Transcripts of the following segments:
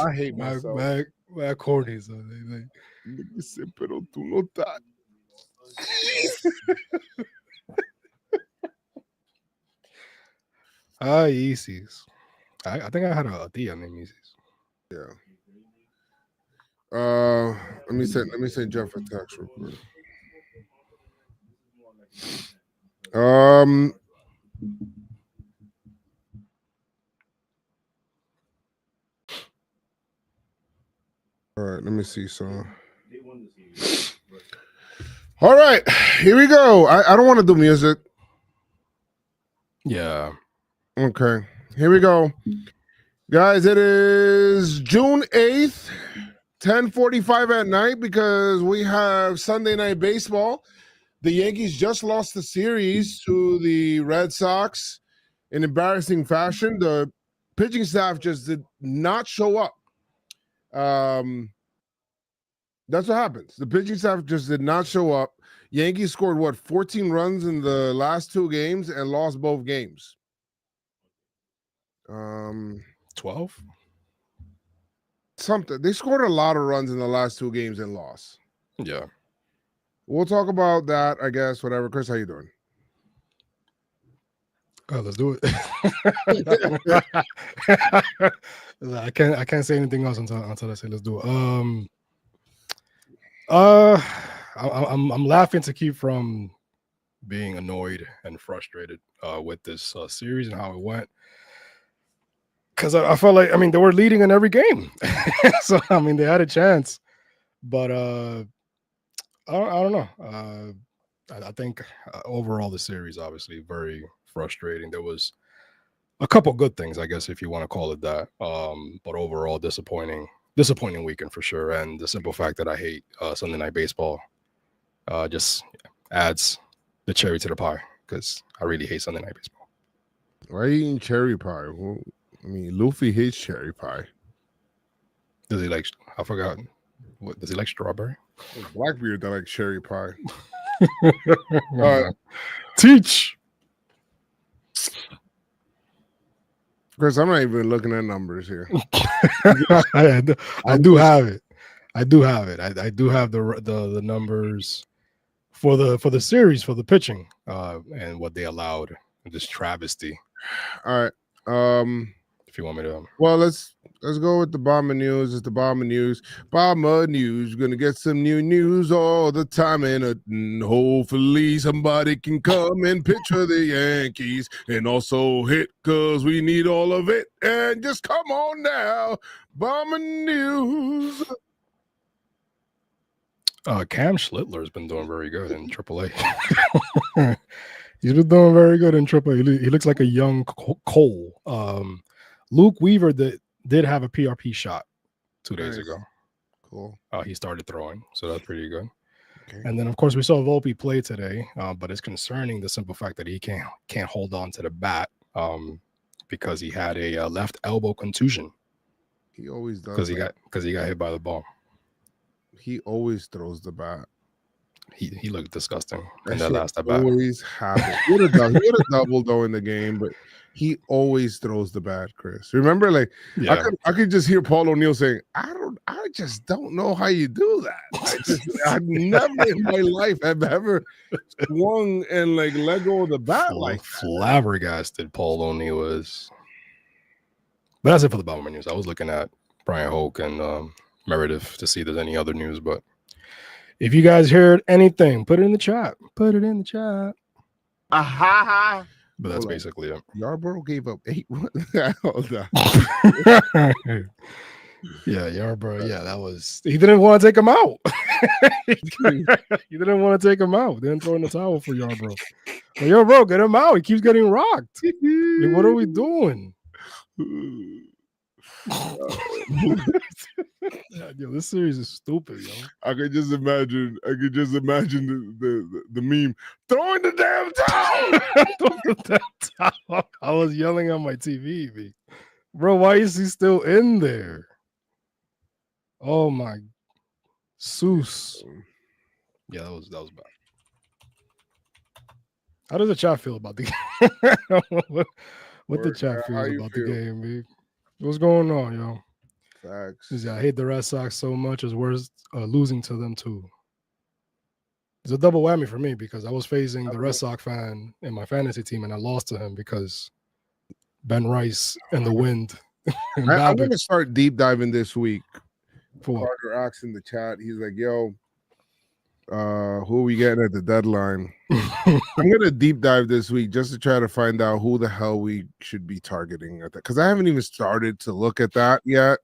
I hate myself. Mad corny. So Nigga said, pero tú no estás. Yeezys. I think I had a Tia named Yeezys. Yeah. Let me send Jeff a text real quick. Um. All right, let me see. So, all right, here we go. I don't want to do music. Yeah. Okay, here we go, guys. It is June 8th, 10:45 at night because we have Sunday Night Baseball. The Yankees just lost the series to the Red Sox in embarrassing fashion. The pitching staff just did not show up. That's what happens. The pitching staff just did not show up. Yankees scored 14 runs in the last two games and lost both games. 12. Something. They scored a lot of runs in the last two games and lost. Yeah. We'll talk about that, I guess. Whatever. Chris, how you doing? Oh, let's do it. I can't say anything else until I say let's do it. I'm laughing to keep from being annoyed and frustrated with this series and how it went, because I felt like, I mean, they were leading in every game. So I mean, they had a chance, but I don't know. I think overall the series obviously very frustrating. There was a couple good things, I guess, if you want to call it that, but overall disappointing weekend for sure. And the simple fact that I hate Sunday Night Baseball just adds the cherry to the pie, because I really hate Sunday Night Baseball. Why are you eating cherry pie? Well, I mean, Luffy hates cherry pie. Does he like? I forgot. What does he like? Strawberry? Blackbeard that like cherry pie. Teach. Chris, I'm not even looking at numbers here. I do have it. I do have the numbers for the series, for the pitching, and what they allowed. This travesty. All right. If you want me to. Well, let's go with the Bomber News. It's the Bomber News. Bomber News. We're gonna get some new news all the time, and hopefully somebody can come and pitch for the Yankees and also hit, because we need all of it. And just come on now, Bomber News. Cam Schlittler's been doing very good in AAA. He's been doing very good in AAA. He looks like a young Cole. Luke Weaver did have a PRP shot 2 days ago. Cool. He started throwing, so that's pretty good. Okay. And then, of course, we saw Volpe play today, but it's concerning, the simple fact that he can't hold on to the bat because he had a left elbow contusion. He always does, because he got hit by the ball. He always throws the bat. He looked disgusting in that last at bat. Always happens. He would have double though in the game, but he always throws the bat, Chris. Remember, like, yeah. I could just hear Paul O'Neill saying, I just don't know how you do that. I've never in my life have ever swung and like let go of the bat like that. Flabbergasted Paul O'Neill was. But that's it for the Bomber News. I was looking at Brian Hoke and Meredith to see if there's any other news, but if you guys heard anything, put it in the chat. Put it in the chat. Aha. But that's basically it. Yarborough gave up 8. Hold on. Yeah, Yarborough. Yeah, that was. He didn't want to take him out. He didn't want to take him out. Didn't throw in the towel for Yarborough. But Yarborough, get him out. He keeps getting rocked. Like, what are we doing? Yo, this series is stupid, yo. I could just imagine the meme. Throwing the damn towel. I was yelling on my TV, bro. Why is he still in there? Oh my, Seuss. Yeah, that was bad. How does the chat feel about the game? what the chat feels about the game, man? What's going on, yo? Facts. Yeah, I hate the Red Sox so much. It's worse losing to them too. It's a double whammy for me because I was facing the Red Sox fan in my fantasy team, and I lost to him because Ben Rice and the wind. And I'm going to start deep diving this week. For what? Carter Ox in the chat. He's like, yo, who are we getting at the deadline? I'm going to deep dive this week just to try to find out who the hell we should be targeting at that. Because I haven't even started to look at that yet.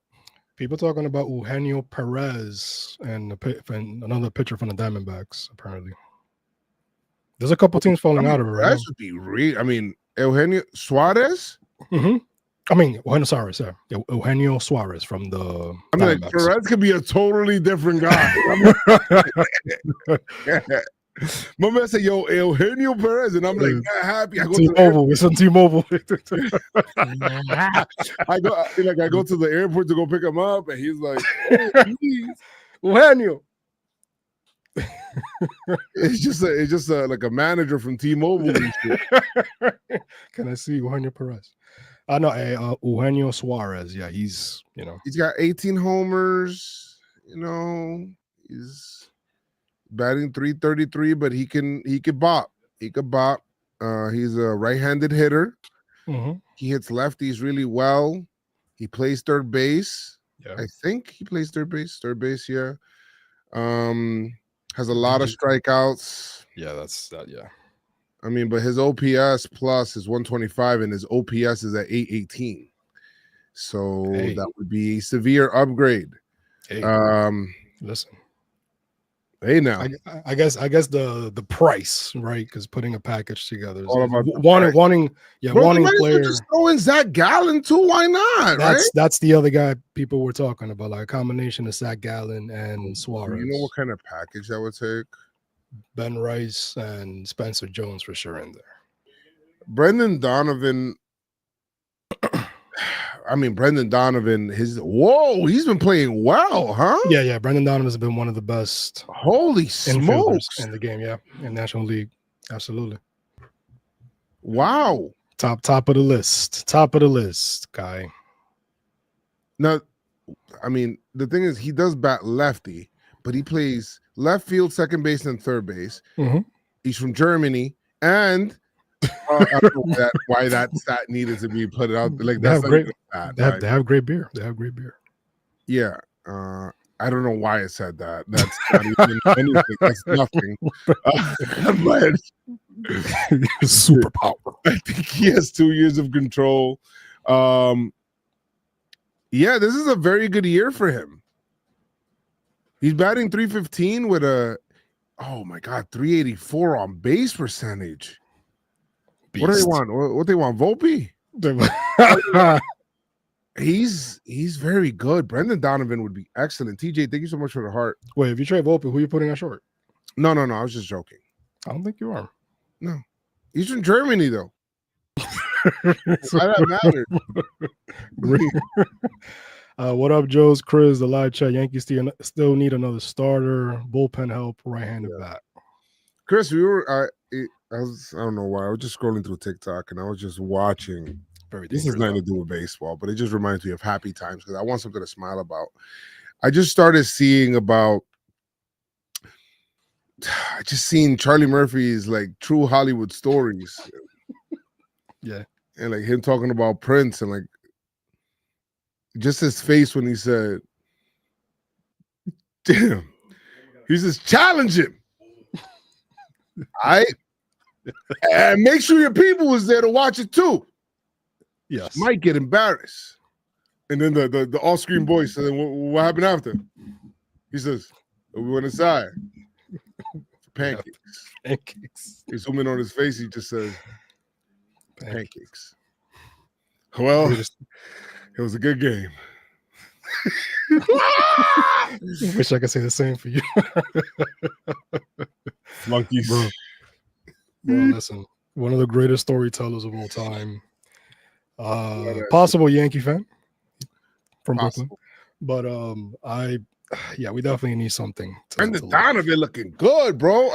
People talking about Eugenio Perez and another pitcher from the Diamondbacks, apparently. There's a couple teams falling out of it right now. That would be real. I mean, Eugenio Suarez? Mm-hmm. I mean, Eugenio Suarez from the Diamondbacks. Like, Perez could be a totally different guy. My man said, yo, Eugenio Perez. And I'm like, yeah, happy. I go T-Mobile. It's on T-Mobile. I go to the airport to go pick him up, and he's like, oh, please. Eugenio. It's just like a manager from T-Mobile. Can I see Eugenio Perez? No, Eugenio Suarez. Yeah, he's got 18 homers. He's batting .333, but he can bop. He could bop. He's a right-handed hitter. Mm-hmm. He hits lefties really well. He plays third base. Yeah. I think he plays third base. Yeah. Has a lot of strikeouts. Yeah, that's that. Yeah. I mean, but his OPS plus is 125, and his OPS is at 818. So that would be a severe upgrade. Hey, listen. Hey, now I guess the price, right? Because putting a package together, all about wanting players. Just throw in Zach Gallen too. Why not? That's the other guy people were talking about, like a combination of Zach Gallen and Suarez. You know what kind of package that would take? Ben Rice and Spencer Jones for sure in there. Brendan Donovan. I mean, Brendan Donovan, he's been playing well, huh? Yeah. Brendan Donovan has been one of the best. Holy smokes. In the game, yeah. In National League. Absolutely. Wow. Top of the list, guy. Now, I mean, the thing is, he does bat lefty, but he plays left field, second base, and third base. Mm-hmm. He's from Germany, and I don't know why that stat needed to be put out. Like they have great beer. They have great beer. Yeah. I don't know why it said that. That's not even anything. That's nothing. But superpower. I think he has 2 years of control. Yeah, this is a very good year for him. He's batting .315 with a 384 on base percentage. Beast. What do they want? What they want? Volpe? He's very good. Brendan Donovan would be excellent. TJ, thank you so much for the heart. Wait, if you trade Volpe, who are you putting on short? No. I was just joking. I don't think you are. No. He's from Germany, though. Why that matters? What up, Joe's Chris? The live chat. Yankees still need another starter, bullpen help, right-handed bat. Chris, I don't know why. I was just scrolling through TikTok and I was just watching. This has nothing to do with baseball, but it just reminds me of happy times because I want something to smile about. I just started seeing about. I just seen Charlie Murphy's like true Hollywood stories. Yeah, and like him talking about Prince and like just his face when he said, "Damn," he says, "Challenge him." And make sure your people was there to watch it too. Yes, might get embarrassed. And then the off-screen voice. And then what happened after? He says, "We went inside for pancakes." Pancakes. He's zooming on his face. He just says, "Pancakes." Well, it was a good game. Wish I could say the same for you. Flunkies. Bro, listen, one of the greatest storytellers of all time. Possible Yankee fan from Brooklyn. But we definitely need something. And the Donovan looking good, bro.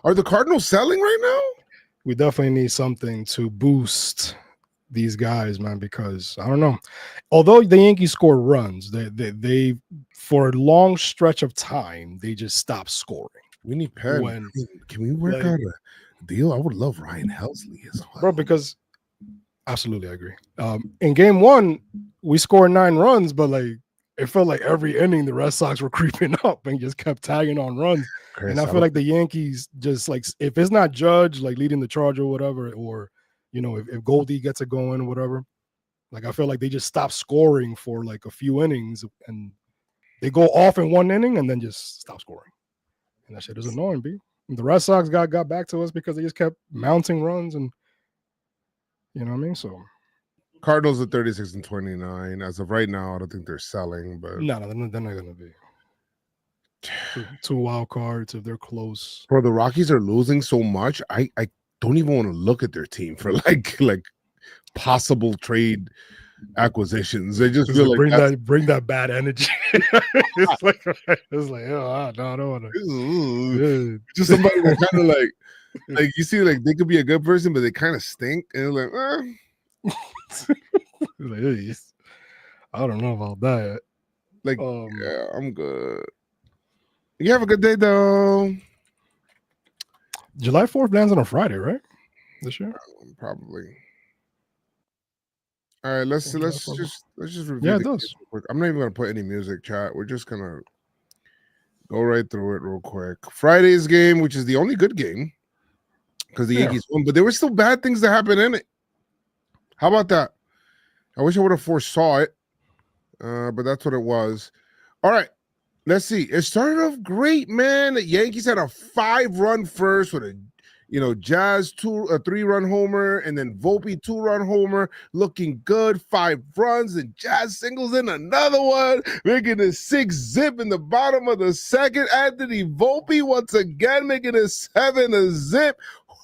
Are the Cardinals selling right now? We definitely need something to boost these guys, man, because I don't know. Although the Yankees score runs, they for a long stretch of time they just stop scoring. We need Penn. When Can we work out a deal? I would love Ryan Helsley as well, bro. Because absolutely, I agree. In game one, we scored 9 runs, but like it felt like every inning the Red Sox were creeping up and just kept tagging on runs. Chris, and I feel like the Yankees just like if it's not Judge like leading the charge or whatever, or if Goldie gets it going or whatever, like I feel like they just stop scoring for like a few innings and they go off in one inning and then just stop scoring. And that shit is annoying, B. And the Red Sox got back to us because they just kept mounting runs and you know what I mean? So Cardinals at 36-29. As of right now, I don't think they're selling, but no, they're not gonna be. 2 wild cards if they're close. Bro, the Rockies are losing so much. I don't even want to look at their team for like possible trade acquisitions. They just feel like bring that bad energy. it's like oh no, I don't want to. Just somebody that kind of like you see, like they could be a good person, but they kind of stink, and like, I don't know about that. Like, yeah, I'm good. You have a good day though. July 4th lands on a Friday, right? This year, probably. All right, let's just review. Yeah, it does. I'm not even gonna put any music, chat. We're just gonna go right through it real quick. Friday's game, which is the only good game, because the Yankees won, but there were still bad things that happened in it. How about that? I wish I would have foresaw it, but that's what it was. All right, let's see. It started off great, man. The Yankees had a 5-run first with a Jazz 3-run homer, and then Volpe 2-run homer, looking good. 5 runs, and Jazz singles in another one, making it 6-zip in the bottom of the second. Anthony Volpe once again making it 7-zip.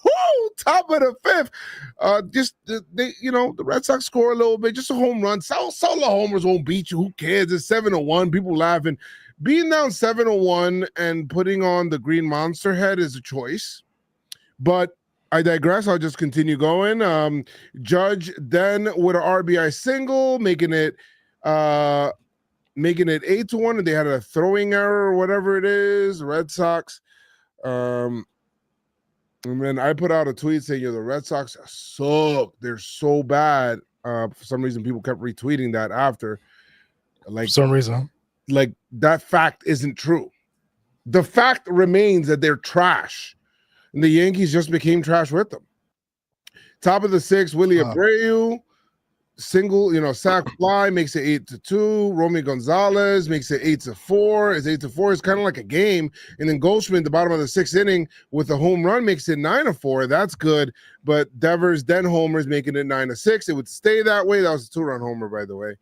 Woo! Top of the 5th. The Red Sox score a little bit, just a home run. Solo homers won't beat you. Who cares? It's 7-1. People laughing. Being down 7-1 and putting on the green monster head is a choice. But I digress. I'll just continue going. Judge then with an RBI single, making it 8-1, and they had a throwing error or whatever it is. Red Sox. And then I put out a tweet saying, the Red Sox suck. They're so bad. For some reason, people kept retweeting that after. Like for some reason, like that fact isn't true. The fact remains that they're trash. And the Yankees just became trash with them. Top of the 6th, Willie Abreu, single, sac fly, makes it 8-2. Romy Gonzalez makes it 8-4. It's 8-4. It's kind of like a game. And then Goldschmidt, the bottom of the 6th inning, with a home run, makes it 9-4. That's good. But Devers, then homers, making it 9-6. It would stay that way. That was a 2-run homer, by the way.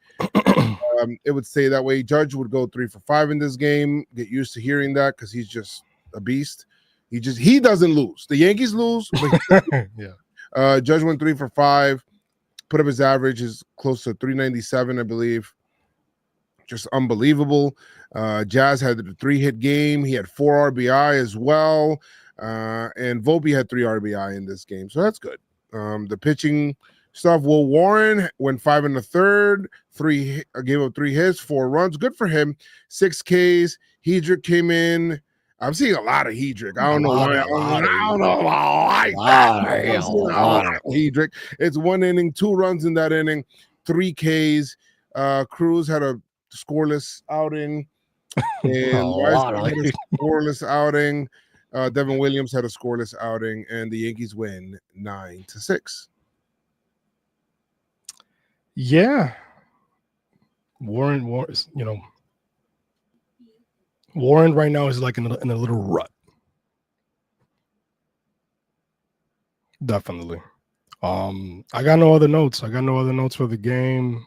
It would stay that way. Judge would go 3 for 5 in this game. Get used to hearing that because he's just a beast. He doesn't lose. The Yankees lose. But yeah. Judge went 3 for 5. Put up his average is close to 397, I believe. Just unbelievable. Jazz had a 3-hit game. He had 4 RBI as well. And Volpe had 3 RBI in this game. So that's good. The pitching stuff. Will Warren went 5 1/3. Gave up 3 hits, 4 runs. Good for him. 6 Ks. Hedrick came in. I'm seeing a lot of Hedrick. I don't know why. Hedrick. It's 1 inning, 2 runs in that inning, 3 Ks. Cruz had a scoreless outing. And Weisman had a scoreless outing. Devin Williams had a scoreless outing, and the Yankees win 9-6. Yeah. Warren, Warren right now is like in a little rut. Definitely. I got no other notes. For the game.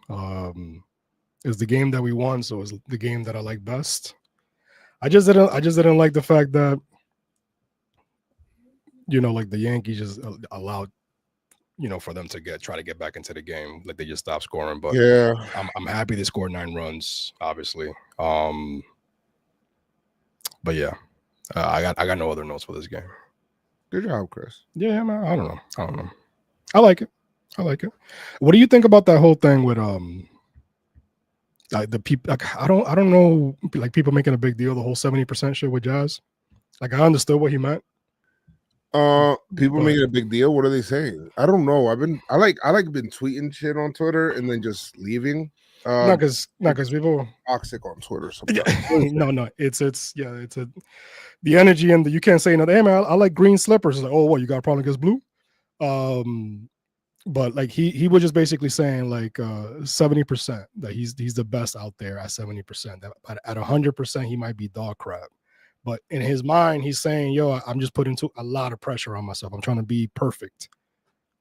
It's the game that we won, so it's the game that I like best. I just didn't like the fact that like the Yankees just allowed for them to try to get back into the game. Like they just stopped scoring. But yeah, I'm happy they scored 9 runs, obviously. But yeah, I got no other notes for this game. Good job, Chris. Yeah, man. I don't know. I like it. I like it. What do you think about that whole thing with like the people? Like I don't know, like people making a big deal the whole 70% shit with Jazz. Like I understood what he meant. People But- making a big deal. What are they saying? I don't know. I like been tweeting shit on Twitter and then just leaving. Not because people toxic on Twitter sometimes. no, it's the energy and you can't say nothing. Hey man, I like green slippers. It's like, oh, what, you got a problem against blue? But like he was just basically saying like 70% that he's the best out there at 70%. That at 100% he might be dog crap. But in his mind, he's saying, yo, I'm just putting a lot of pressure on myself. I'm trying to be perfect,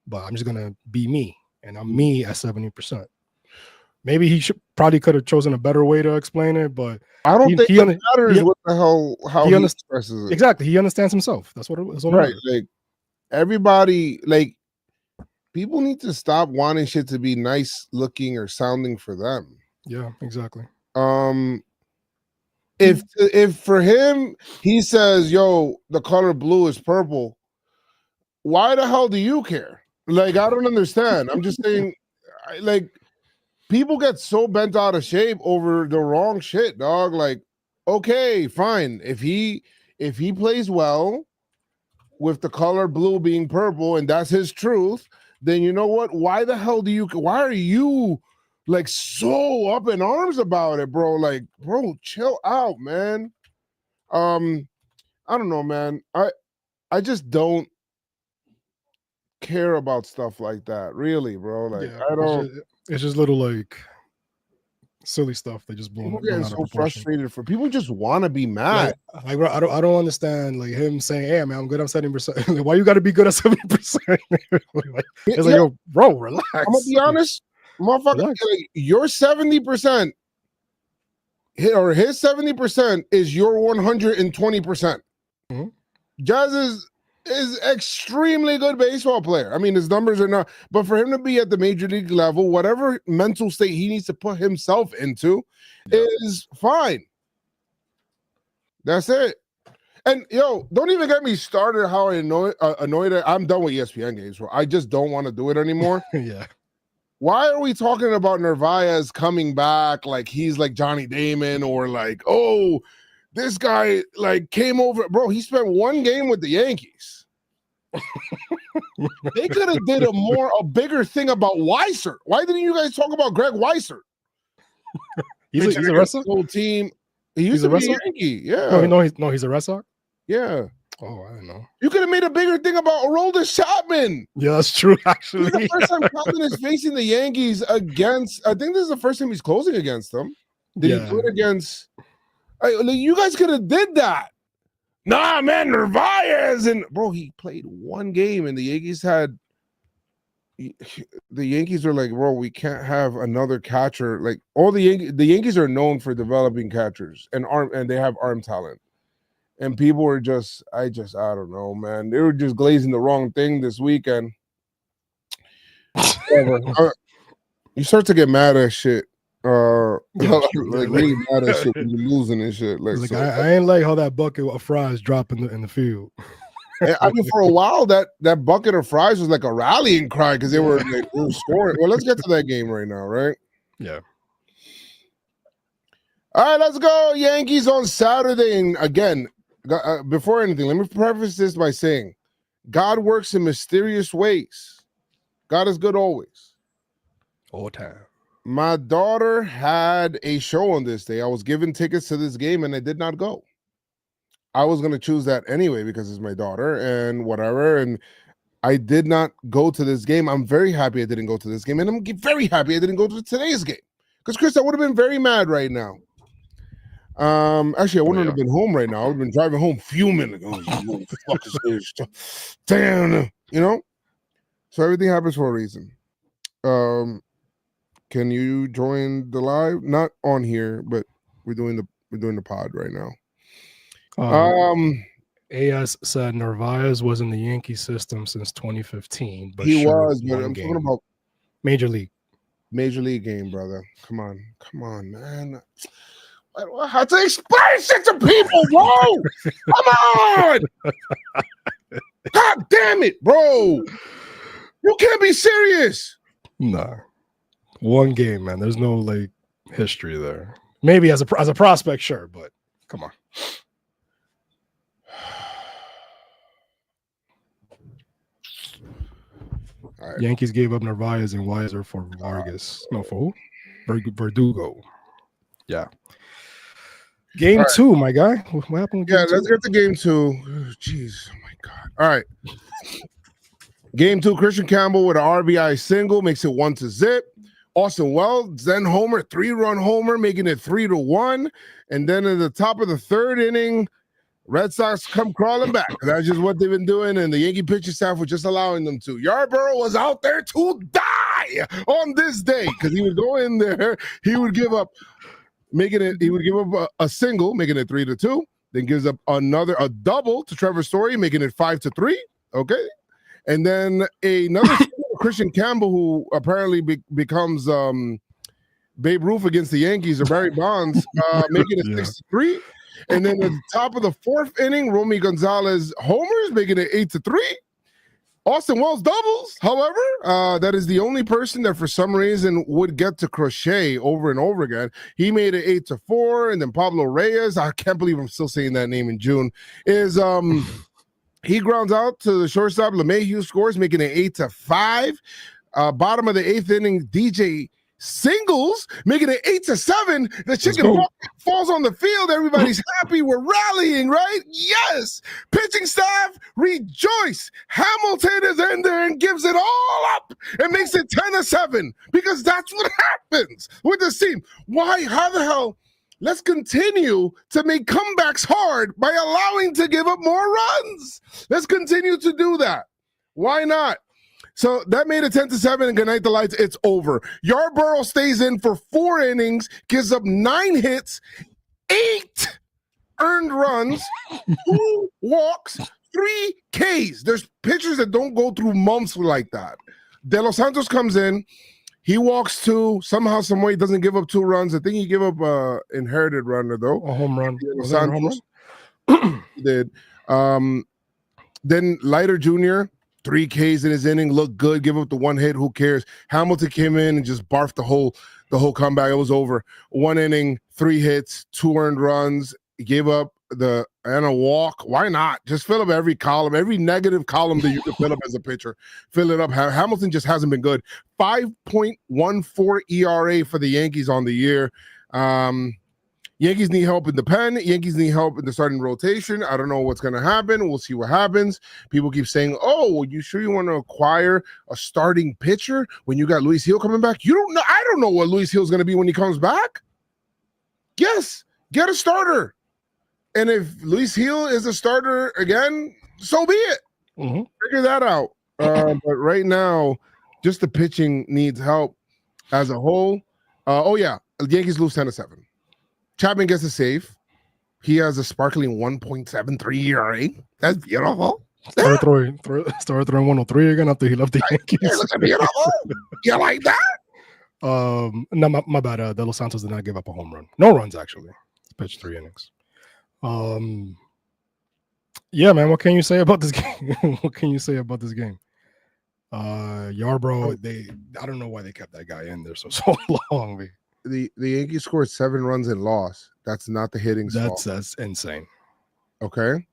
but I'm just gonna be me, and I'm me at 70%. Maybe he probably could have chosen a better way to explain it, but I don't think it matters what the hell how he expresses it. Exactly, he understands himself. That's what it's all right. Like everybody, like people need to stop wanting shit to be nice looking or sounding for them. Yeah, exactly. If for him he says, yo, the color blue is purple, why the hell do you care? Like, I don't understand. I'm just saying, like, people get so bent out of shape over the wrong shit, dog. Like, okay, fine. If he plays well with the color blue being purple and that's his truth, then you know what? Why are you like so up in arms about it, bro? Like, bro, chill out, man. I don't know, man. I just don't care about stuff like that, really, bro. Like, yeah, I don't. It's just little like silly stuff. They just blow getting so frustrated for people just want to be mad. Like, I don't understand like him saying, "Hey, man, I'm good. I'm 70%." Like, why you got to be good at 70%? It's like, yo, bro, relax. I'm gonna be honest, motherfucker. Like, your 70% or his 70% is your 120%. Mm-hmm. Jazz is extremely good baseball player. I mean, his numbers are not, but for him to be at the major league level, whatever mental state he needs to put himself into is fine. That's it. And yo, don't even get me started how annoyed I'm done with ESPN games, bro. I just don't want to do it anymore. Yeah. Why are we talking about Narvaez coming back like he's like Johnny Damon, or like, oh, this guy like came over, bro? He spent one game with the Yankees. They could have did a bigger thing about Weiser. Why didn't you guys talk about Greg Weiser? he's a Red Sox whole team. He used to be a Yankee. Yeah. No, he's a Red Sox. Yeah. Oh, I don't know. You could have made a bigger thing about Aroldis Chapman. Yeah, that's true. Actually, this is the first time Chapman is facing the Yankees against. I think this is the first time he's closing against them. Did he do it against? You guys could have did that. Nah, man, Narvaez and bro, he played one game, and the Yankees had. The Yankees are like, bro, we can't have another catcher. Like all the Yankees are known for developing catchers and they have arm talent. And people were I don't know, man. They were just glazing the wrong thing this weekend. You start to get mad at shit. Like really mad at shit when you're losing and shit. Like so, I ain't like how that bucket of fries dropped in the field. I mean, for a while, that bucket of fries was like a rallying cry because they were scoring. Well, let's get to that game right now, right? Yeah. All right, let's go. Yankees on Saturday. And again, before anything, let me preface this by saying God works in mysterious ways. God is good always. All time. My daughter had a show on this day. I was given tickets to this game, and I did not go. I was going to choose that anyway because it's my daughter and whatever. And I did not go to this game. I'm very happy I didn't go to this game. And I'm very happy I didn't go to today's game. Because, Chris, I would have been very mad right now. Actually, I wouldn't have been home right now. I would have been driving home fuming. Like, oh, fuck is this? Damn. You know? So everything happens for a reason. Can you join the live? Not on here, but we're doing the pod right now. AS said Narvaez was in the Yankee system since 2015, but he was. But I'm talking about Major League game, brother. Come on, man. I don't know how to explain shit to people, bro. Come on. God damn it, bro. You can't be serious. Nah, one game, man. There's no like history there. Maybe as a prospect, sure, but come on. All right. Yankees gave up Narvaez and Weiser for Vargas. No, for who? Verdugo. Yeah. Game 2, my guy. What happened? Yeah, let's get to game 2. Jeez, oh my God. All right. Game 2, Christian Campbell with an RBI single makes it 1-0. Austin Wells, then homer, 3-run homer, making it 3-1. And then in the top of the 3rd inning, Red Sox come crawling back. That's just what they've been doing, and the Yankee pitching staff was just allowing them to. Yarborough was out there to die on this day because he would go in there, he would give up, a single, making it 3-2. Then gives up a double to Trevor Story, making it 5-3. Okay, and then another Christian Campbell, who apparently becomes Babe Ruth against the Yankees, or Barry Bonds, making it 6-3. And then at the top of the 4th inning, Romy Gonzalez homers, making it 8-3. Austin Wells doubles. However, that is the only person that for some reason would get to crochet over and over again. He made it 8-4. And then Pablo Reyes, I can't believe I'm still saying that name in June, is he grounds out to the shortstop. LeMahieu scores, making it 8-5. Bottom of the 8th inning, DJ singles, making it 8-7. The chicken falls on the field. Everybody's happy. We're rallying, right? Yes. Pitching staff, rejoice. Hamilton is in there and gives it all up and makes it 10-7 because that's what happens with this team. Why? How the hell? Let's continue to make comebacks hard by allowing to give up more runs. Let's continue to do that. Why not? So that made it 10-7, and good night the lights. It's over. Yarborough stays in for 4 innings, gives up 9 hits, 8 earned runs, 2 walks, 3 Ks. There's pitchers that don't go through months like that. De Los Santos comes in. He walks 2. Somehow, some way, doesn't give up 2 runs. I think he gave up an inherited runner, though. A home run. Was that a home run? He did. Then Leiter Jr., 3 Ks in his inning, looked good, give up the 1 hit, who cares? Hamilton came in and just barfed the whole comeback. It was over. 1 inning, 3 hits, 2 earned runs, gave up and a walk. Why not? Just fill up every column, every negative column that you can fill up as a pitcher. Fill it up. Hamilton just hasn't been good. 5.14 ERA for the Yankees on the year. Yankees need help in the pen. Yankees need help in the starting rotation. I don't know what's going to happen. We'll see what happens. People keep saying, oh, well, you sure you want to acquire a starting pitcher when you got Luis Gil coming back? You don't know. I don't know what Luis Gil is going to be when he comes back. Yes, get a starter. And if Luis Gil is a starter again, so be it. Mm-hmm. Figure that out. But right now, just the pitching needs help as a whole. The Yankees lose 10-7. Chapman gets a save. He has a sparkling 1.73 ERA. That's beautiful. Started throwing 103 again after he left the Yankees. It looks beautiful. You like that? No, my bad. De Los Santos did not give up a home run. No runs, actually. He pitched 3 innings. Yeah, man. What can you say about this game? Yarbrough, I don't know why they kept that guy in there so long. The Yankees scored 7 runs and lost. That's not the hitting. That's insane. Okay.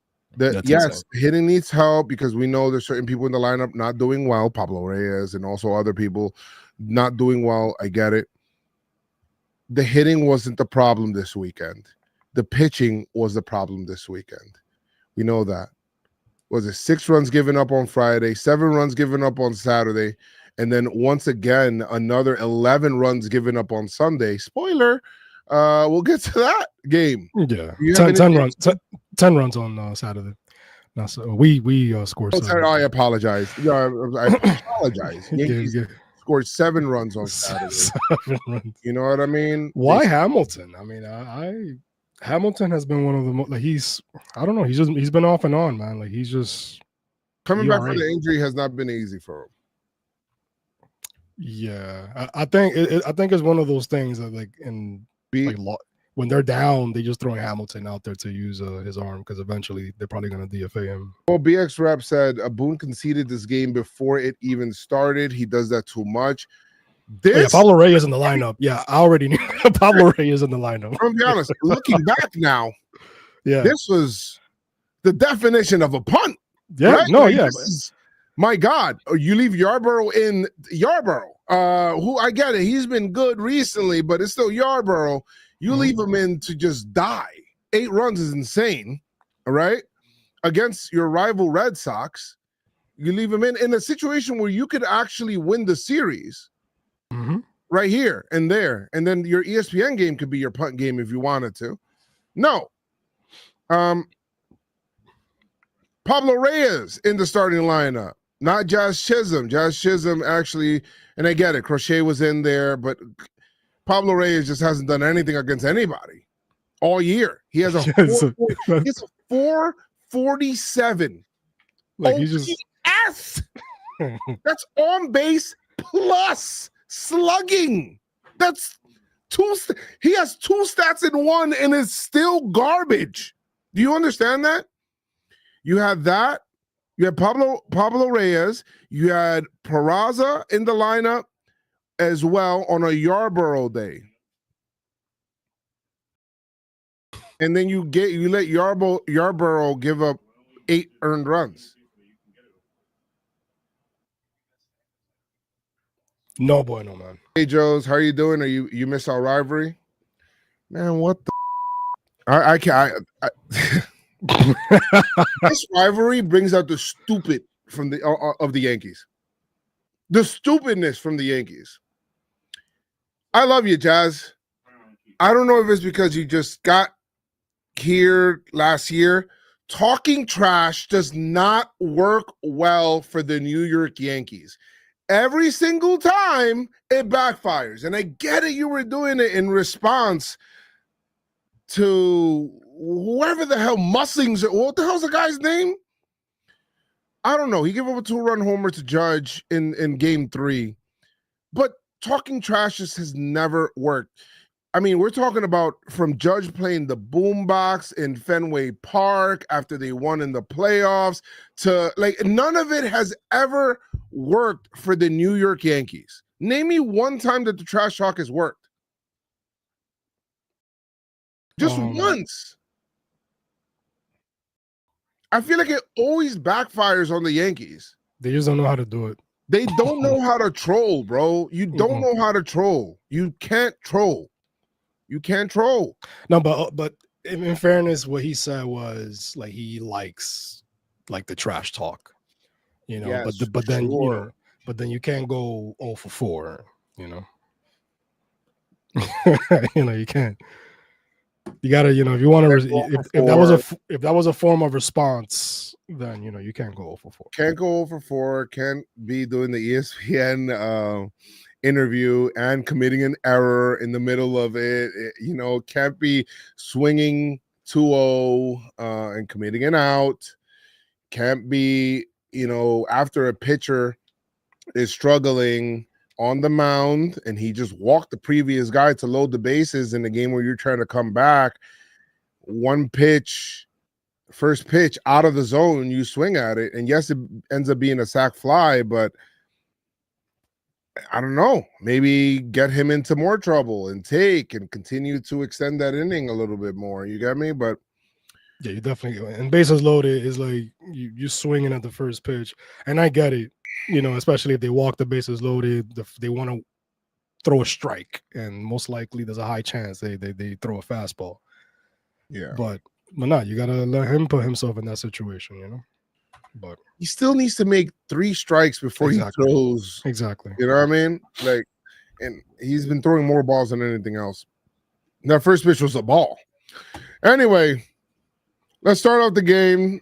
Yes, hitting needs help because we know there's certain people in the lineup not doing well. Pablo Reyes and also other people not doing well. I get it. The hitting wasn't the problem this weekend. The pitching was the problem this weekend. We know that. Was it 6 runs given up on Friday, 7 runs given up on Saturday, and then once again, another 11 runs given up on Sunday. Spoiler, we'll get to that game. Yeah, 10 runs on Saturday. No, so we scored. I apologize. I apologize. Yankees scored 7 runs on Saturday. 7 runs. You know what I mean? Why Hamilton? I mean, Hamilton has been one of the most. Like I don't know. He's been off and on, man. Like he's just coming back from the injury has not been easy for him. Yeah, I think it's one of those things that when they're down, they just throwing Hamilton out there to use his arm because eventually they're probably going to DFA him. Well, BX Rep said Boone conceded this game before it even started. He does that too much. Yeah, Pablo Reyes in the lineup. Yeah, I already knew Pablo Reyes in the lineup. I'm gonna be honest. Looking back now, yeah, this was the definition of a punt. Yeah, right? no, Like, yeah. this is, my God, you leave Yarborough in Yarborough. Who I get it, he's been good recently, but it's still Yarborough. You leave him in to just die. 8 runs is insane. All right, against your rival Red Sox, you leave him in a situation where you could actually win the series. Right here and there, and then your ESPN game could be your punt game if you wanted to. No, Pablo Reyes in the starting lineup, not Jazz Chisholm. Jazz Chisholm actually, and I get it, Crochet was in there, but Pablo Reyes just hasn't done anything against anybody all year. He has a 447. Like he's just that's on base plus slugging. That's he has 2 stats in 1 and it's still garbage. Do you understand that? You had that. You had Pablo Reyes. You had Peraza in the lineup as well on a Yarborough day. And then you let Yarborough give up 8 earned runs. No bueno, man. Hey, Joes, how are you doing? Are you miss our rivalry? Man, what the I can't this rivalry brings out the stupid from the of the Yankees. The stupidness from the Yankees. I love you, Jazz. I don't know if it's because you just got here last year. Talking trash does not work well for the New York Yankees. Every single time it backfires. And I get it, you were doing it in response to whoever the hell Muslings. What the hell's the guy's name? I don't know. He gave up a 2-run homer to Judge in game 3. But talking trash just has never worked. I mean, we're talking about from Judge playing the boombox in Fenway Park after they won in the playoffs to like none of it has ever worked for the New York Yankees. Name me one time that the trash talk has worked. Just once. I feel like it always backfires on the Yankees. They just don't know how to do it. They don't know how to troll, bro. You don't know how to troll. You can't troll. You can't troll. No, but in fairness, what he said was like he likes like the trash talk, you know. Yes, but then sure. you know, but then you can't go 0 for 4, you know. You know, you can't. You gotta, you know, if you want to, if that was a form of response, then you know you can't go 0 for 4. Can't go 0 for 4. Can't be doing the ESPN interview and committing an error in the middle of it. You know, can't be swinging 2-0 and committing an out. Can't be, you know, after a pitcher is struggling on the mound and he just walked the previous guy to load the bases in the game where you're trying to come back. One pitch, first pitch out of the zone, you swing at it. And yes, it ends up being a sac fly, but I don't know, maybe get him into more trouble and continue to extend that inning a little bit more. You got me? But yeah, you definitely, and bases loaded is like you swinging at the first pitch. And I get it, you know, especially if they walk the bases loaded, they want to throw a strike, and most likely there's a high chance they throw a fastball. Yeah. But no, you gotta let him put himself in that situation, you know. But he still needs to make 3 strikes before he throws. Exactly. You know what I mean? Like, and he's been throwing more balls than anything else. That first pitch was a ball. Anyway, let's start off the game.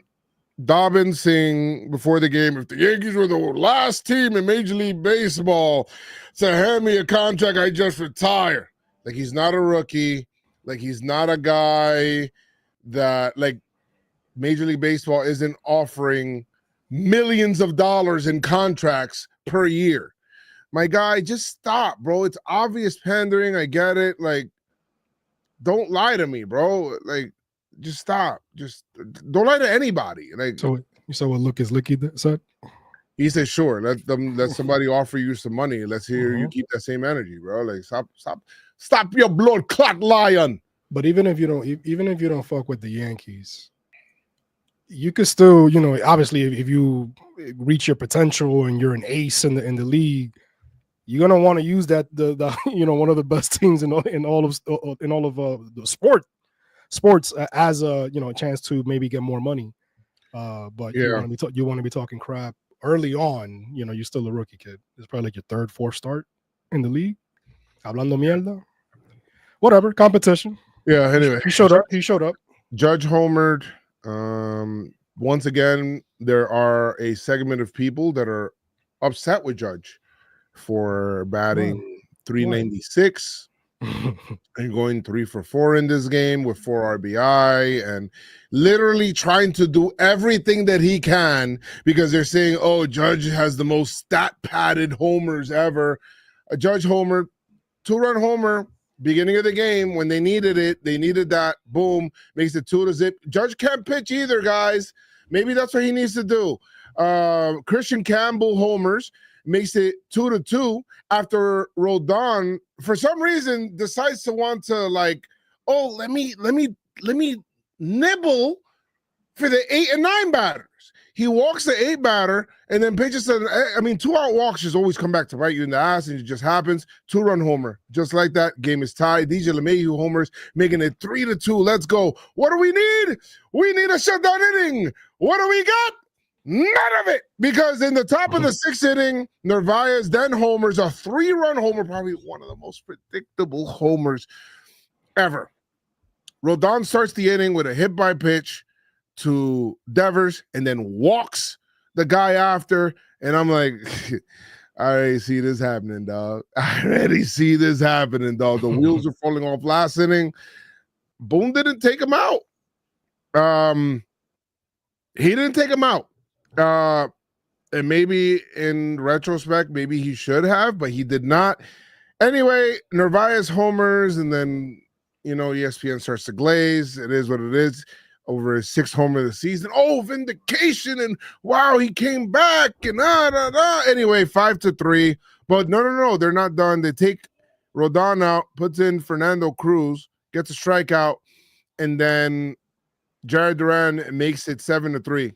Dobbins saying before the game, if the Yankees were the last team in Major League Baseball to hand me a contract, I just retire. Like, he's not a rookie. Like, he's not a guy that, like, Major League Baseball isn't offering millions of dollars in contracts per year. My guy, just stop, bro. It's obvious pandering. I get it. Like, don't lie to me, bro. Like, just stop. Just don't lie to anybody. Like, So you saw what Lucas Licky said? he said, sure, let somebody offer you some money. Let's hear you keep that same energy, bro. Like, stop your blood clot lion. But even if you don't fuck with the Yankees, you could still, you know, obviously if you reach your potential and you're an ace in the league, you're gonna want to use that the you know, one of the best teams in all of the sports as a, you know, a chance to maybe get more money. But you want to be talking crap early on. You know, you're still a rookie kid. It's probably like your third, fourth start in the league. Hablando mierda. Whatever, competition. Yeah. Anyway, he showed up. Judge homered. Once again, there are a segment of people that are upset with Judge for batting 396 and going 3 for 4 in this game with 4 RBI and literally trying to do everything that he can because they're saying, oh, Judge has the most stat padded homers ever. A Judge homer, 2-run homer, beginning of the game when they needed it. They needed that. Boom, makes it 2-0. Judge can't pitch either, guys. Maybe that's what he needs to do. Christian Campbell homers, makes it 2-2 after Rodon for some reason decides to want to like, oh, let me nibble for the 8 and 9 batters. He walks the 8 batter and then pitches. 2-out walks just always come back to bite you in the ass, and it just happens. 2-run homer, just like that. Game is tied. DJ LeMahieu homers, making it 3-2. Let's go. What do we need? We need a shutdown inning. What do we got? None of it, because in the top of the 6th inning, Narvaez then homers a 3-run homer, probably one of the most predictable homers ever. Rodon starts the inning with a hit by pitch to Devers and then walks the guy after. And I'm like, I already see this happening, dog. The wheels are falling off last inning. Boone didn't take him out. He didn't take him out. And maybe in retrospect, maybe he should have, but he did not. Anyway, Narvaez homers, and then, you know, ESPN starts to glaze. It is what it is. Over his 6th homer of the season. Oh, vindication, and wow, he came back, and Anyway, 5-3. But no, they're not done. They take Rodon out, puts in Fernando Cruz, gets a strikeout, and then Jared Duran makes it 7-3.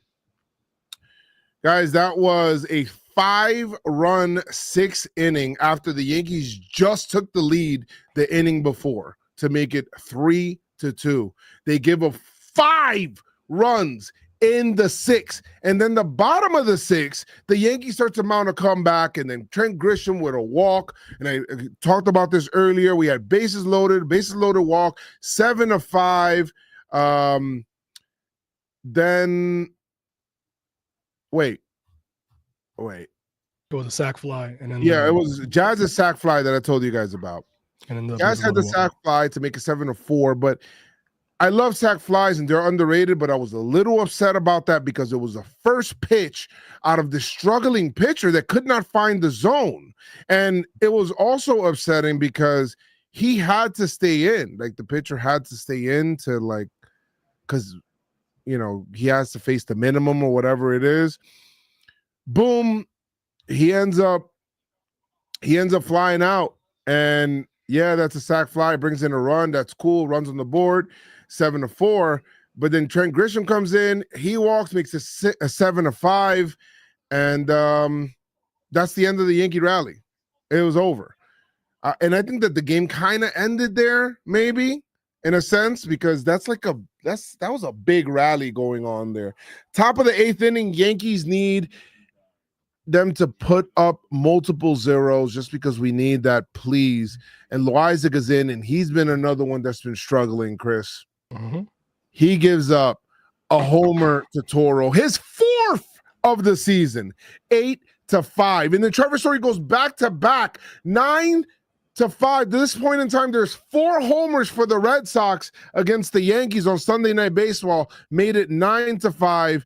Guys, that was a 5-run 6th inning after the Yankees just took the lead the inning before to make it 3-2. They give up 5 runs in the 6th, and then the bottom of the 6th, the Yankees start to mount a comeback, and then Trent Grisham with a walk. And I talked about this earlier. We had bases loaded walk, 7-5. Then wait. It was a sac fly, and then it was Jazz's sac fly that I told you guys about. And then Jazz had the sac fly to make it 7-4, but I love sac flies and they're underrated, but I was a little upset about that because it was the first pitch out of the struggling pitcher that could not find the zone. And it was also upsetting because he had to stay in. Like, the pitcher had to stay in to, like, because, you know, he has to face the minimum or whatever it is. Boom. He ends up flying out. And yeah, that's a sac fly. Brings in a run. That's cool. Runs on the board. 7-4. But then Trent Grisham comes in. He walks, makes a 7-5. And that's the end of the Yankee rally. It was over. And I think that the game kind of ended there, maybe, in a sense, because that was a big rally going on there. Top of the 8th inning, Yankees need them to put up multiple zeros just because we need that, please. And Loizac is in, and he's been another one that's been struggling, Chris. Mm-hmm. He gives up a homer to Toro, his 4th of the season, 8-5. And then Trevor Story goes back-to-back, 9-5. At this point in time, there's 4 homers for the Red Sox against the Yankees on Sunday Night Baseball, made it 9-5.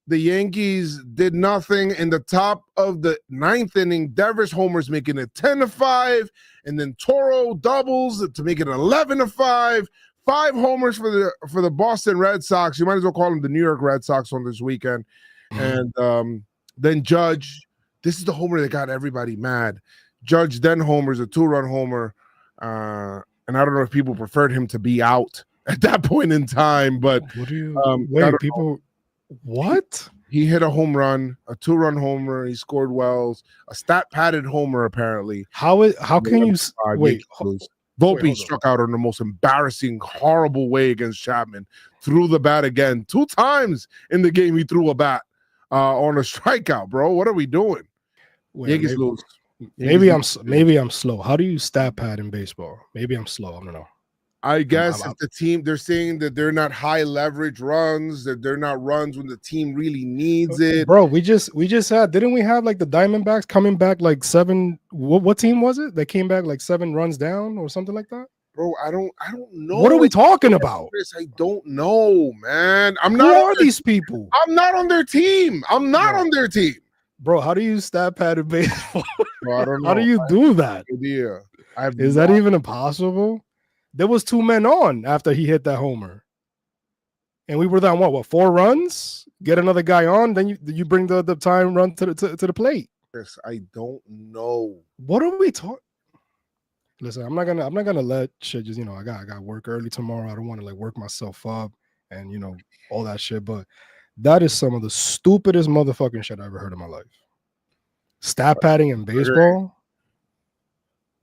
the Yankees did nothing. In the top of the ninth inning, Devers homers, making it 10-5, and then Toro doubles to make it 11-5. 5 homers for the Boston Red Sox. You might as well call them the New York Red Sox on this weekend. And then Judge, this is the homer that got everybody mad. Judge then homers, a 2-run homer. And I don't know if people preferred him to be out at that point in time, but what do you wait, people? What? He hit a home run, a 2-run homer. He scored Wells, a stat padded homer apparently. How can you wait? Volpe struck out in the most embarrassing, horrible way against Chapman. Threw the bat again 2 times in the game. He threw a bat on a strikeout, bro. What are we doing? Yankees lose. Maybe I'm slow. How do you stat pad in baseball? Maybe I'm slow. I don't know. I guess if the team, they're saying that they're not high leverage runs, that they're not runs when the team really needs it. Bro, we just had, didn't we have like the Diamondbacks coming back like 7? What team was it that came back like 7 runs down or something like that? Bro, I don't know. What are we talking about? I don't know, man. Who are these people? I'm not on their team. I'm not on their team. Bro, how do you stat pad in baseball? Bro, I don't know. How do you do that? Idea. Is that even impossible? There was 2 men on after he hit that homer. And we were down, what 4 runs? Get another guy on, then you bring the time run to the plate. Yes, I don't know. What are we talking? Listen, I'm not gonna let shit just, I got work early tomorrow. I don't want to like work myself up and all that shit. But that is some of the stupidest motherfucking shit I ever heard in my life. Stat padding in baseball.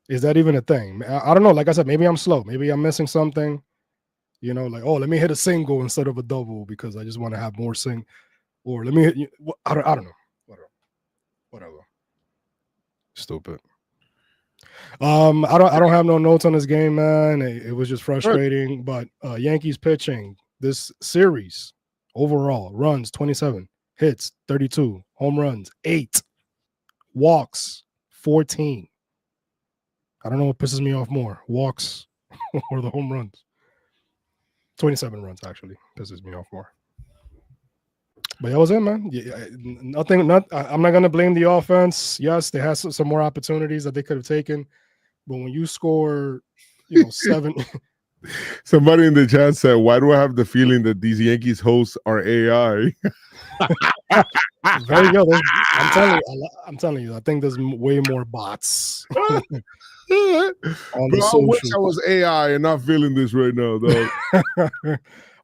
Is that even a thing? I don't know. Like I said, maybe I'm slow. Maybe I'm missing something. Like, oh, let me hit a single instead of a double because I just want to have more sing. Or let me hit. I don't know. Whatever. Stupid. I don't have no notes on this game, man. It was just frustrating. But Yankees pitching this series overall: runs 27, hits 32, home runs 8, walks 14. I don't know what pisses me off more, walks or the home runs. 27 runs actually pisses me off more. But that was it, man. I'm not going to blame the offense. Yes, they had some more opportunities that they could have taken. But when you score, 7. Somebody in the chat said, why do I have the feeling that these Yankees hosts are AI? Very good. I'm telling you, I think there's way more bots. Bro, I wish I was AI and not feeling this right now, though.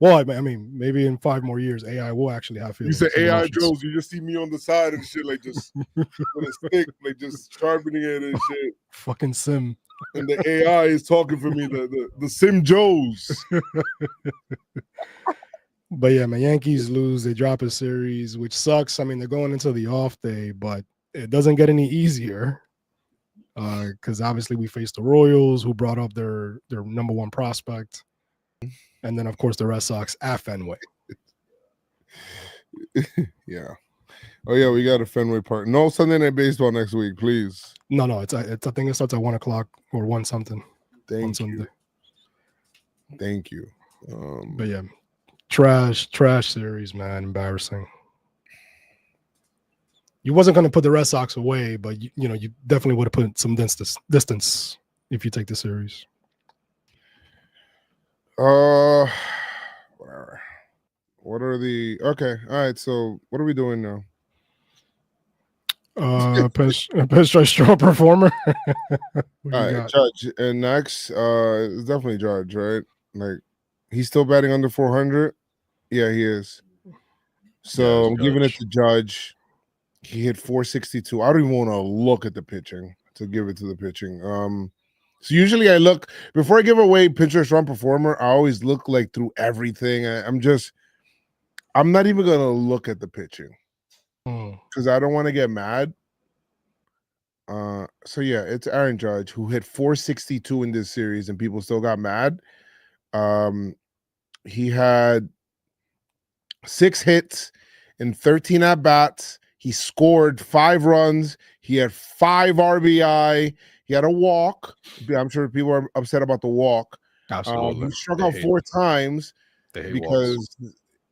Well, I mean, maybe in 5 more years, AI will actually have feelings. You said AI Joes, you just see me on the side and shit, like just with a stick, like just sharpening it and shit. Fucking sim. And the AI is talking for me, the Sim Joes. But yeah, my Yankees lose. They drop a series, which sucks. I mean, they're going into the off day, but it doesn't get any easier. Because obviously we faced the Royals, who brought up their number 1 prospect, and then of course the Red Sox at Fenway. Yeah. Oh yeah, we got a Fenway Park. No Sunday Night Baseball next week, please. No. It's I think it starts at 1 o'clock or 1 something. Thank you. But yeah, trash series, man. Embarrassing. You wasn't going to put the Red Sox away, but you definitely would have put some distance if you take the series. Whatever. What are the okay? All right. So what are we doing now? PinstripeStrong performer. All right, Judge, and next, it's definitely Judge, right? Like he's still batting under 400. Yeah, he is. So I'm giving it to Judge. He hit 462. I don't even want to look at the pitching to give it to the pitching. So usually I look before I give away PinstripeStrong performer. I always look like through everything. I'm not even gonna look at the pitching because I don't want to get mad. So yeah, it's Aaron Judge who hit 462 in this series, and people still got mad. He had 6 hits in 13 at bats. He scored 5 runs. He had 5 RBI. He had a walk. I'm sure people are upset about the walk. Absolutely. He struck out 4 times because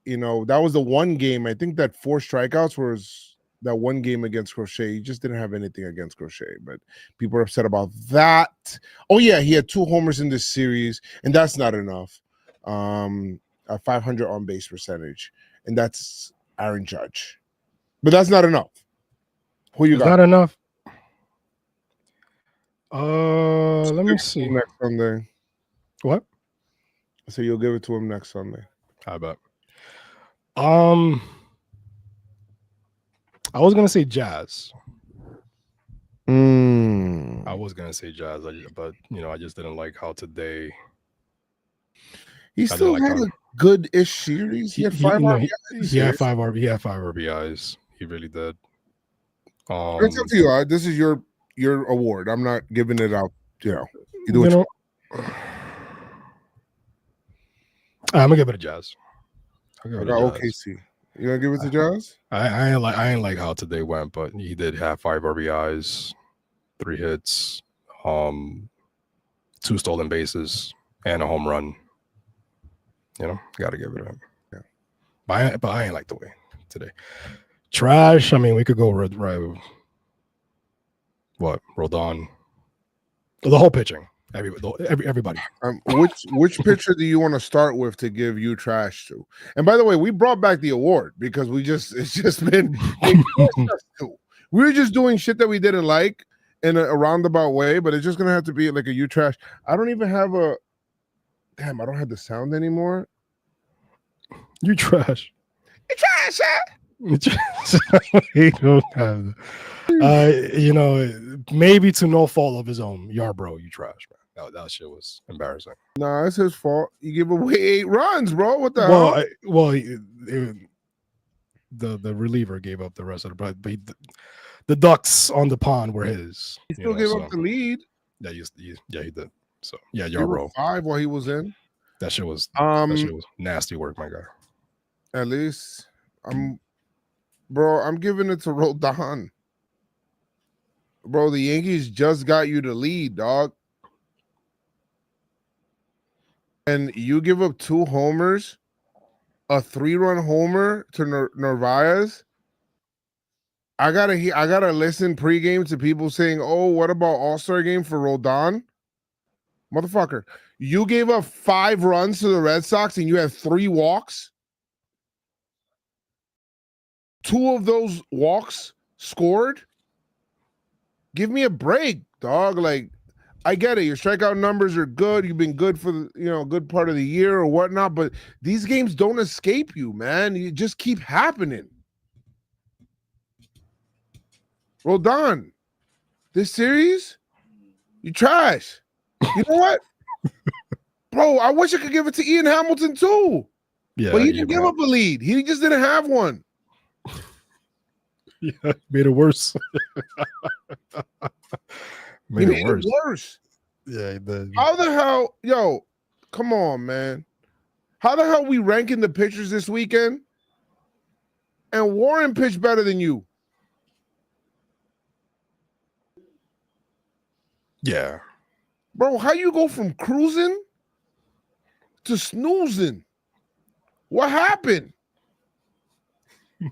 that was the one game. I think that 4 strikeouts was that one game against Crochet. He just didn't have anything against Crochet, but people are upset about that. Oh yeah, he had 2 homers in this series, and that's not enough. A 500 on base percentage, and that's Aaron Judge, but that's not enough. Who you got? Not enough. Let me see. Next Sunday. What? So you'll give it to him next Sunday. How about? I was gonna say Jazz. I was gonna say Jazz, but I just didn't like how today. He still had a good-ish series. He had 5 RBIs. He had 5 RBIs. He really did. It's up to you. This is your award. I'm not giving it out. You do what you want. I'm gonna give it to Jazz. I got OKC. You gonna give it to Jazz? I ain't like how today went, but he did have 5 RBIs, 3 hits, 2 stolen bases, and a home run. Gotta give it to him. Yeah. But I ain't like the way today. Trash. I mean, we could go right. What? Rodon. The whole pitching. Everybody. Which pitcher do you want to start with to give you trash to? And by the way, we brought back the award because it's just been we were just doing shit that we didn't like in a roundabout way, but it's just gonna have to be like a you trash. I don't even have a I don't have the sound anymore. You trash. You trash, He don't have maybe to no fault of his own. Bro, you trash, man. That shit was embarrassing. No, it's his fault. You give away 8 runs, bro. What the hell? The reliever gave up the rest of but the ducks on the pond were his. He still gave up the lead. Yeah, he did. So yeah, bro. 5 while he was in. That shit was nasty work, my guy. At least I'm giving it to Rodon. Bro, the Yankees just got you the lead, dog. And you give up 2 homers, a 3-run homer to Narvaez. I gotta listen pregame to people saying, "Oh, what about All-Star game for Rodon?" Motherfucker, you gave up 5 runs to the Red Sox and you had 3 walks. 2 of those walks scored. Give me a break, dog. Like, I get it. Your strikeout numbers are good. You've been good for the, good part of the year or whatnot, but these games don't escape you, man. You just keep happening. Rodon, this series, you trash. You know what? Bro, I wish I could give it to Ian Hamilton too. Yeah, but he didn't give up a lead. He just didn't have one. Yeah, made it worse. made it worse. Yeah, he did. How the hell, come on, man. How the hell we ranking the pitchers this weekend? And Warren pitched better than you. Yeah. Bro, how you go from cruising to snoozing? What happened?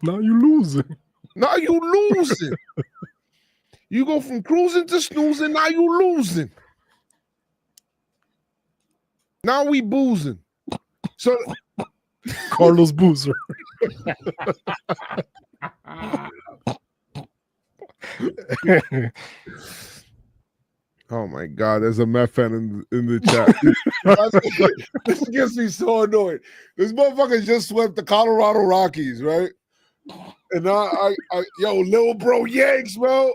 Now you losing. Now you losing. You go from cruising to snoozing, now you losing. Now we boozing. So Carlos Boozer. Oh my God, there's a Met fan in the chat. This gets me so annoyed. This motherfucker just swept the Colorado Rockies, right? And I little bro Yanks, bro.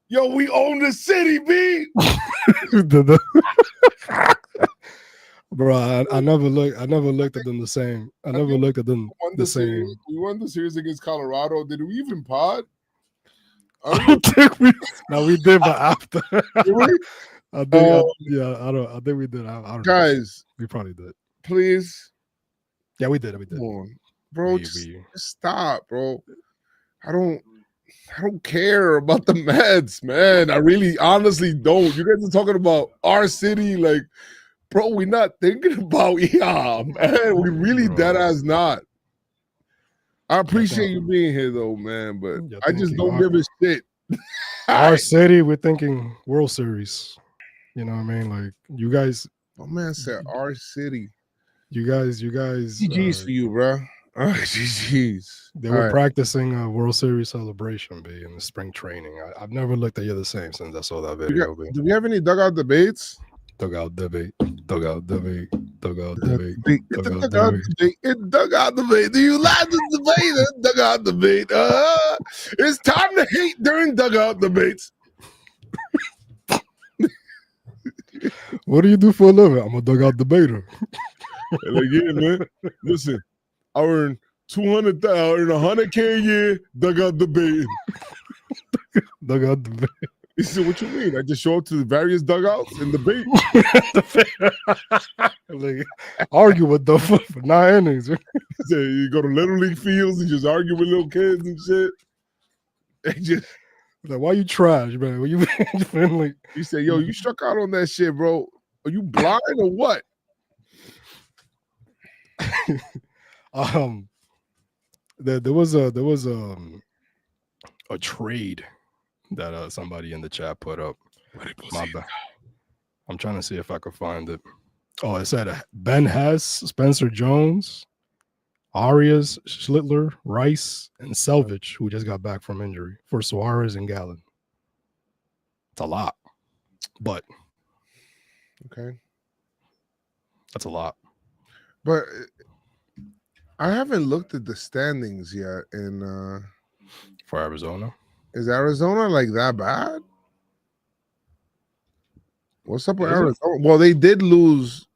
Yo, we own the city, B. Bro, I never looked at them the same. I never looked at them the same. We won the series against Colorado. Did we even pod? I don't think we. No, we did, but after. I think we did. I don't guys, know. We probably did. Please. Yeah, we did. Come on, bro. Just stop, bro. I don't care about the Mets, man. I really, honestly don't. You guys are talking about our city, like, bro. We're not thinking about man. We really dead ass not. I appreciate you being here, though, man. But I just don't give a shit. Our city, we're thinking World Series. You know what I mean? Like you guys. My man said our city. You guys. GG's for you, bro. GG's. They were practicing a World Series celebration, B, in the spring training. I've never looked at you the same since I saw that video. Do we have any dugout debates? Dugout debate. Dugout debate. Dugout debate. debate. Dugout debate. Dugout debate. Do you like the debate? Dugout debate. It's time to hate during dugout debates. What do you do for a living? I'm a dugout debater. And again, man, listen, I earn $100K a year. Dugout debate. Dugout debate. He said, "What you mean? I just show up to the various dugouts and debate." Like, argue with them for 9 innings. So you go to little league fields and just argue with little kids and shit. And just like, why you trash, man? When you like, he said, "Yo, you struck out on that shit, bro. Are you blind or what?" There was a trade that somebody in the chat put up. My bad. I'm trying to see if I could find it. Oh, it said Ben Hess, Spencer Jones, Arias, Schlittler, Rice, and Selvage, who just got back from injury, for Suarez and Gallen. It's a lot, but okay, that's a lot. But I haven't looked at the standings yet in for Arizona. Is Arizona like that bad? What's up with Arizona? Well, they did lose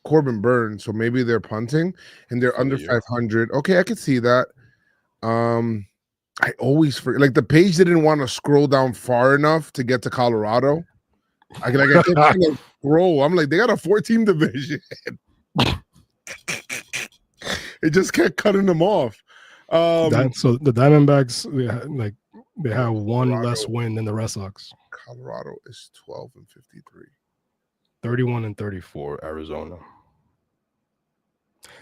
Corbin Burns, so maybe they're punting and they're under 500. Okay, I could see that. I always forget. Like the page didn't want to scroll down far enough to get to Colorado. I kept trying to scroll. I'm like, they got a 14 division. It just kept cutting them off. So the Diamondbacks, they have one Colorado, less win than the Red Sox. Colorado is 12-53. 31-34, Arizona.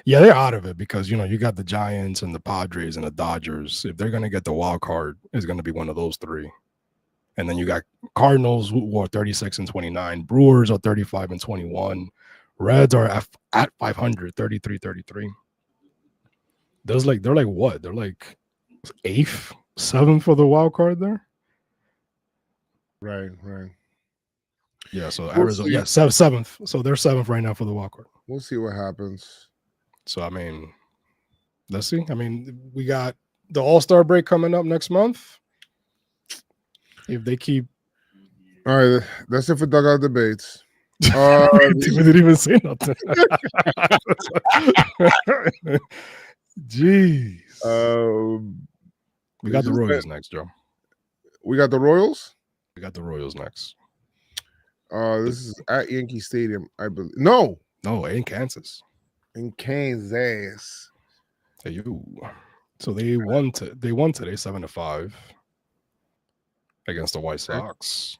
Yeah, they're out of it because, you got the Giants and the Padres and the Dodgers. If they're going to get the wild card, it's going to be one of those three. And then you got Cardinals who are 36-29. Brewers are 35-21. Reds are at 500, 33-33. They're like what? They're like 8th, 7th for the wild card there. Right. Yeah, so Arizona, 7th. So they're 7th right now for the wild card. We'll see what happens. So I mean, let's see. I mean, we got the All-Star break coming up next month. If they keep, all right, that's it for dugout debates. We didn't even say nothing. Jeez. We got the Royals next, Joe. We got the Royals? We got the Royals next. This is at Yankee Stadium, I believe. No, in Kansas. In Kansas. Hey, you. So they won today 7-5 against the White Sox.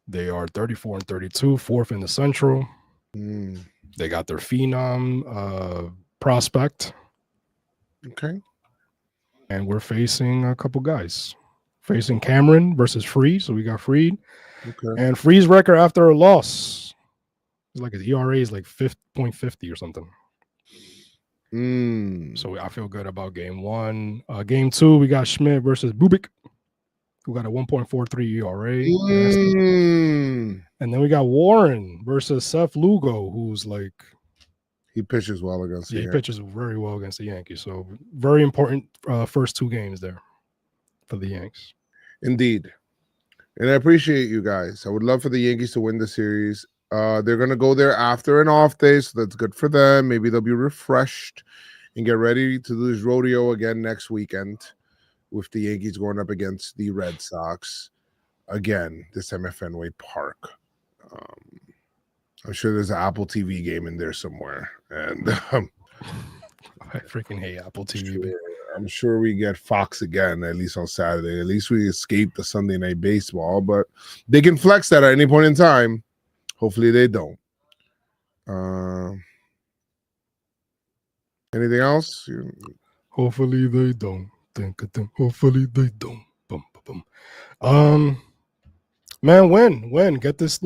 They are 34-32, 4th in the Central. They got their phenom prospect. Okay. And we're facing a couple guys. Facing Cameron versus Freed. So we got Freed. Okay. And Freed's record after a loss is like his ERA is like 5.50 or something. So I feel good about game 1. Game 2, we got Schmidt versus Bubik, who got a 1.43 ERA. And then we got Warren versus Seth Lugo, who's like, he pitches well against the Yankees. He pitches very well against the Yankees. So very important first 2 games there for the Yanks. Indeed. And I appreciate you guys. I would love for the Yankees to win the series. They're going to go there after an off day, so that's good for them. Maybe they'll be refreshed and get ready to do this rodeo again next weekend with the Yankees going up against the Red Sox again, this time at Fenway Park. I'm sure there's an Apple TV game in there somewhere. And I freaking hate Apple TV. I'm sure we get Fox again, at least on Saturday. At least we escape the Sunday night baseball, but they can flex that at any point in time. Hopefully they don't. Anything else? Hopefully they don't. Hopefully they don't. Bum, bum, bum. Man, when get this,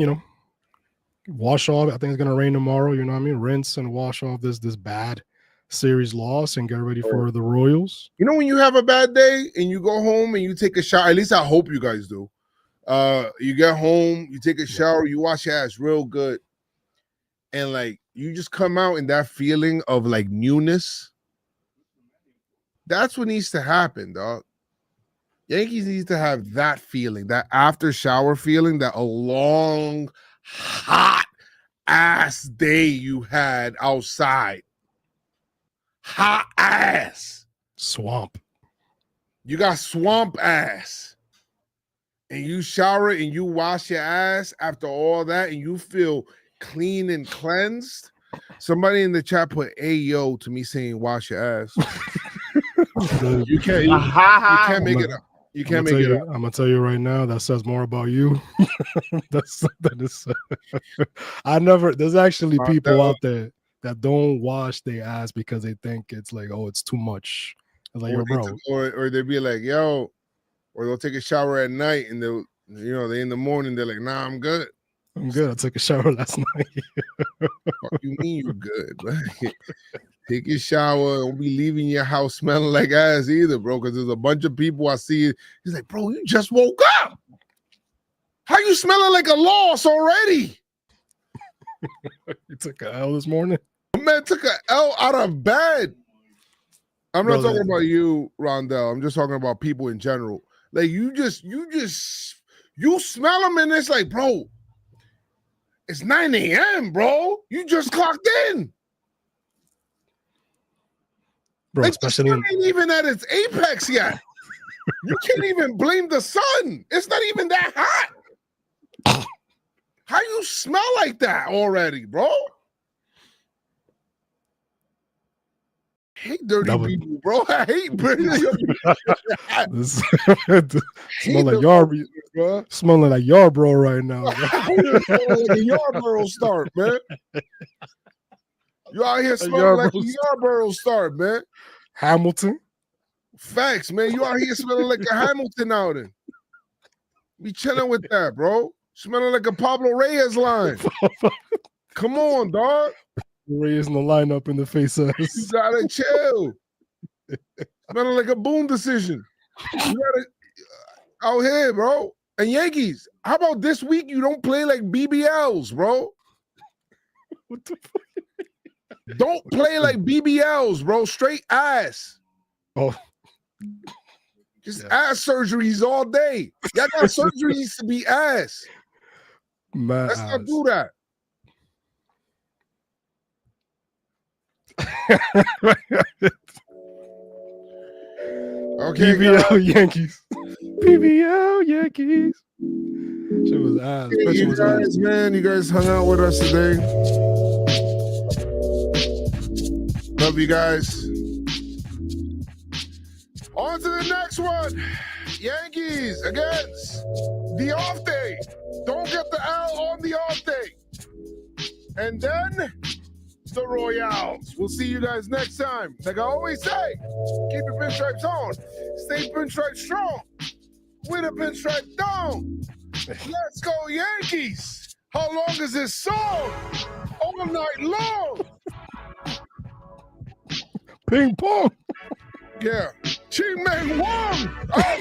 wash off. I think it's gonna rain tomorrow. You know what I mean? Rinse and wash off this bad series loss and get ready for the Royals. You know when you have a bad day and you go home and you take a shower. At least I hope you guys do. You get home, you take a shower, you wash your ass real good, and like you just come out in that feeling of like newness. That's what needs to happen, dog. Yankees needs to have that feeling, that after shower feeling, that a long, hot ass day you had outside. Hot ass. Swamp. You got swamp ass. And you shower and you wash your ass after all that and you feel clean and cleansed. Somebody in the chat put "Ayo" to me saying wash your ass. You can't make it up. You can't make it up. I'm gonna tell you right now, that says more about you. There's actually people out there that don't wash their ass because they think it's like, oh, it's too much. It's like, bro. Or they'd be like, yo, or they'll take a shower at night and they'll, they in the morning, they're like, nah, I'm good. I'm good. I took a shower last night. What you mean you good? Take your shower. Don't be leaving your house smelling like ass either, bro. Because there's a bunch of people I see. He's like, bro, you just woke up. How you smelling like a loss already? You took an L this morning? Man took an L out of bed. I'm not talking about you, Rondell. I'm just talking about people in general. Like you smell them and it's like, bro, it's 9 a.m., bro. You just clocked in. Bro, like especially the sun ain't even at its apex yet. You can't even blame the sun. It's not even that hot. How you smell like that already, bro? I hate dirty people, bro. I hate dirty smelling like Yarborough right now. Like a Yarborough start, man. You out here smelling like a Yarborough start, man. Hamilton. Facts, man. You out here smelling like a Hamilton outing. Be chilling with that, bro. Smelling like a Pablo Reyes line. Come on, dog. Reyes in the lineup in the face ass. You gotta chill. Smelling like a Boone decision. You gotta out here, bro. And Yankees, how about this week you don't play like BBLs, bro? What the fuck? Don't play like BBLs, bro. Straight ass. Oh. Just ass surgeries all day. Y'all got surgeries to be ass. Let's not do that. Okay, PBL Yankees. PBL Yankees. Shit was ass. You guys, man, you guys hung out with us today. Love you guys. On to the next one. Yankees against the off day. Don't get the L on the off day. And then the Royals. We'll see you guys next time. Like I always say, keep your pinstripes on. Stay pinstripe strong. Win a pinstripe down. Let's go Yankees. How long is this song? All night long. Ping pong. Yeah. Ching Meng Wong. Oh,